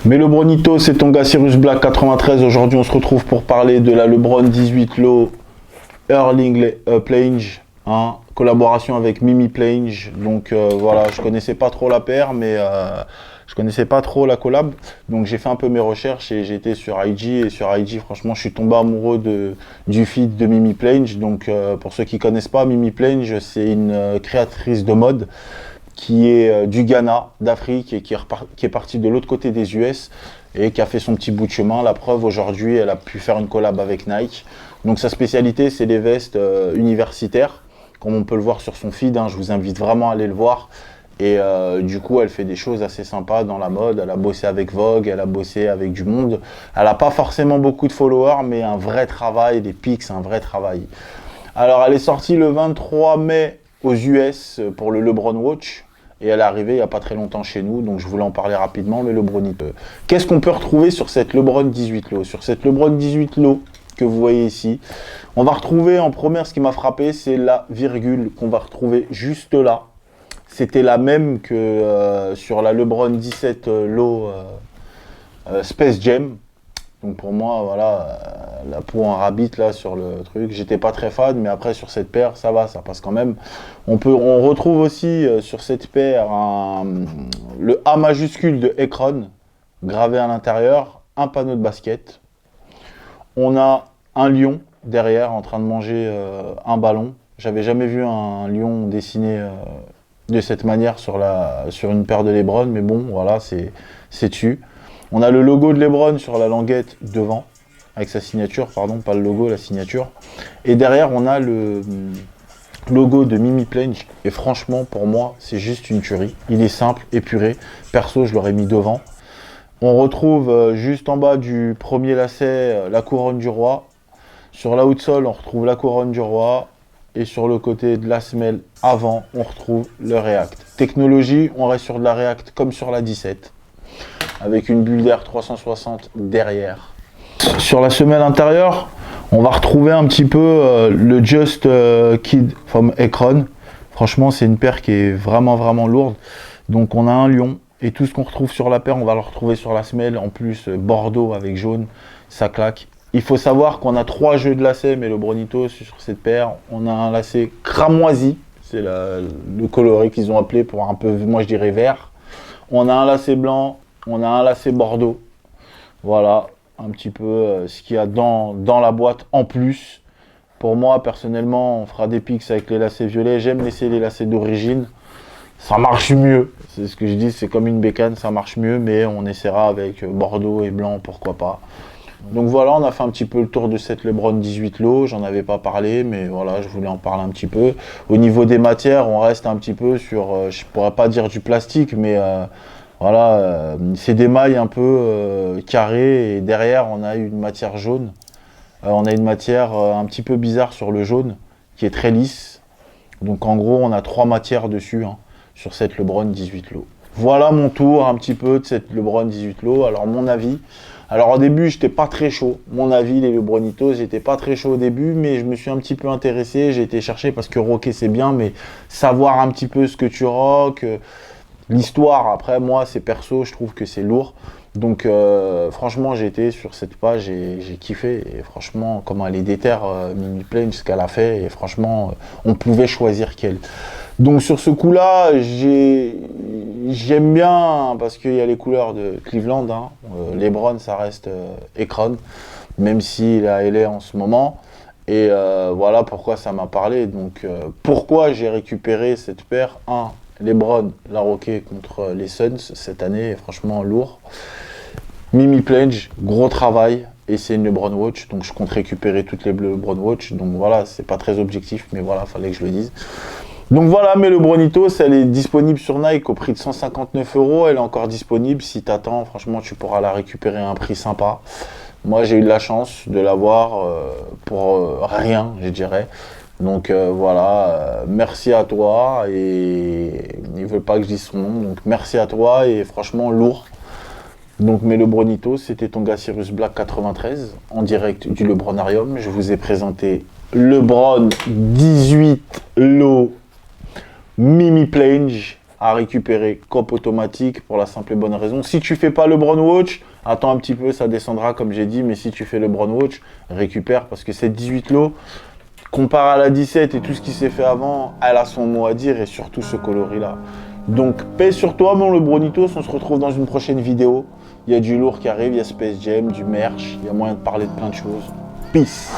Mais le Bronito, c'est ton gars Cyrus Black 93. Aujourd'hui, on se retrouve pour parler de la LeBron 18 Low Erling Plenge, hein, collaboration avec Mimi Plenge. Donc voilà, je connaissais pas trop la paire, mais je connaissais pas trop la collab. Donc j'ai fait un peu mes recherches et j'ai été sur IG. Et sur IG, franchement, je suis tombé amoureux du feed de Mimi Plenge. Donc pour ceux qui connaissent pas, Mimi Plenge, c'est une créatrice de mode qui est du Ghana, d'Afrique, et qui est partie de l'autre côté des US et qui a fait son petit bout de chemin. La preuve, aujourd'hui, elle a pu faire une collab avec Nike. Donc sa spécialité, c'est les vestes universitaires, comme on peut le voir sur son feed, hein. Je vous invite vraiment à aller le voir. Et du coup, elle fait des choses assez sympas dans la mode. Elle a bossé avec Vogue, elle a bossé avec du monde. Elle n'a pas forcément beaucoup de followers, mais un vrai travail, des pics, un vrai travail. Alors, elle est sortie le 23 mai aux US pour le LeBron Watch. Et elle est arrivée il n'y a pas très longtemps chez nous, donc je voulais en parler rapidement, mais le Bronito. Qu'est-ce qu'on peut retrouver sur cette LeBron 18 Low? Sur cette LeBron 18 Low que vous voyez ici, on va retrouver en première, ce qui m'a frappé, c'est la virgule qu'on va retrouver juste là. C'était la même que sur la LeBron 17 Low Space Jam. Donc pour moi, voilà, la peau en rabbit là sur le truc, j'étais pas très fan, mais après sur cette paire, ça va, ça passe quand même. On retrouve aussi sur cette paire le A majuscule de Akron, gravé à l'intérieur, un panneau de basket. On a un lion derrière en train de manger un ballon. J'avais jamais vu un lion dessiné de cette manière sur une paire de LeBron, mais bon, voilà, c'est dessus. On a le logo de LeBron sur la languette devant, avec sa signature, pardon, pas le logo, la signature. Et derrière, on a le logo de Mimi Plenge. Et franchement, pour moi, c'est juste une tuerie. Il est simple, épuré. Perso, je l'aurais mis devant. On retrouve juste en bas du premier lacet la couronne du roi. Sur la outsole, on retrouve la couronne du roi. Et sur le côté de la semelle avant, on retrouve le React. Technologie, on reste sur de la React comme sur la 17. Avec une bulle d'air 360 derrière. Sur la semelle intérieure, on va retrouver un petit peu le Just Kid from Akron. Franchement, c'est une paire qui est vraiment lourde. Donc on a un lion et tout ce qu'on retrouve sur la paire, on va le retrouver sur la semelle. En plus, bordeaux avec jaune, ça claque. Il faut savoir qu'on a 3 jeux de lacets, mais le Bronito sur cette paire, on a un lacet cramoisi. C'est le coloris qu'ils ont appelé pour un peu, moi je dirais vert. On a un lacet blanc. On a un lacet bordeaux, voilà un petit peu ce qu'il y a dans la boîte en plus. Pour moi, personnellement, on fera des pics avec les lacets violets. J'aime laisser les lacets d'origine, ça marche mieux. C'est ce que je dis, c'est comme une bécane, ça marche mieux, mais on essaiera avec bordeaux et blanc, pourquoi pas. Donc voilà, on a fait un petit peu le tour de cette LeBron 18 Low, j'en avais pas parlé, mais voilà, je voulais en parler un petit peu. Au niveau des matières, on reste un petit peu sur, je pourrais pas dire du plastique, mais voilà, c'est des mailles un peu carrées et derrière on a une matière jaune. On a une matière un petit peu bizarre sur le jaune qui est très lisse. Donc en gros on a 3 matières dessus hein, sur cette LeBron 18 Low. Voilà mon tour un petit peu de cette LeBron 18 Low. Alors mon avis. Alors au début j'étais pas très chaud. Mon avis les LeBronitos, j'étais pas très chaud au début, mais je me suis un petit peu intéressé. J'ai été chercher parce que rocker c'est bien, mais savoir un petit peu ce que tu rock. L'histoire, après, moi, c'est perso, je trouve que c'est lourd. Donc, franchement, j'ai été sur cette page, j'ai kiffé. Et franchement, comment elle est déterre, Mimi Plenge, ce qu'elle a fait. Et franchement, on pouvait choisir qu'elle. Donc, sur ce coup-là, j'aime bien, parce qu'il y a les couleurs de Cleveland. Hein. LeBron, ça reste Akron, même s'il est à LA en ce moment. Et voilà pourquoi ça m'a parlé. Donc, pourquoi j'ai récupéré cette paire LeBron l'a rocké contre les Suns cette année, franchement lourd. Mimi Plenge, gros travail, et c'est une LeBron Watch, donc je compte récupérer toutes les LeBron Watch, donc voilà, c'est pas très objectif, mais voilà, fallait que je le dise. Donc voilà, mais le Bronito, elle est disponible sur Nike au prix de 159 €, elle est encore disponible, si t'attends, franchement, tu pourras la récupérer à un prix sympa. Moi, j'ai eu de la chance de l'avoir pour rien, je dirais. Donc voilà, merci à toi, et il ne veut pas que je dise son nom, donc merci à toi, et franchement lourd. Donc mais le Bronito, c'était ton gars Cyrus Black 93, en direct du Lebronarium. Je vous ai présenté LeBron 18 Low Mimi Plenge à récupérer cop automatique pour la simple et bonne raison. Si tu fais pas le Brown Watch, attends un petit peu, ça descendra comme j'ai dit, mais si tu fais le Brown Watch, récupère parce que cette 18 lots, comparé à la 17 et tout ce qui s'est fait avant, elle a son mot à dire et surtout ce coloris-là. Donc, paix sur toi, mon Lebronitos, on se retrouve dans une prochaine vidéo. Il y a du lourd qui arrive, il y a Space Jam, du merch, il y a moyen de parler de plein de choses. Peace.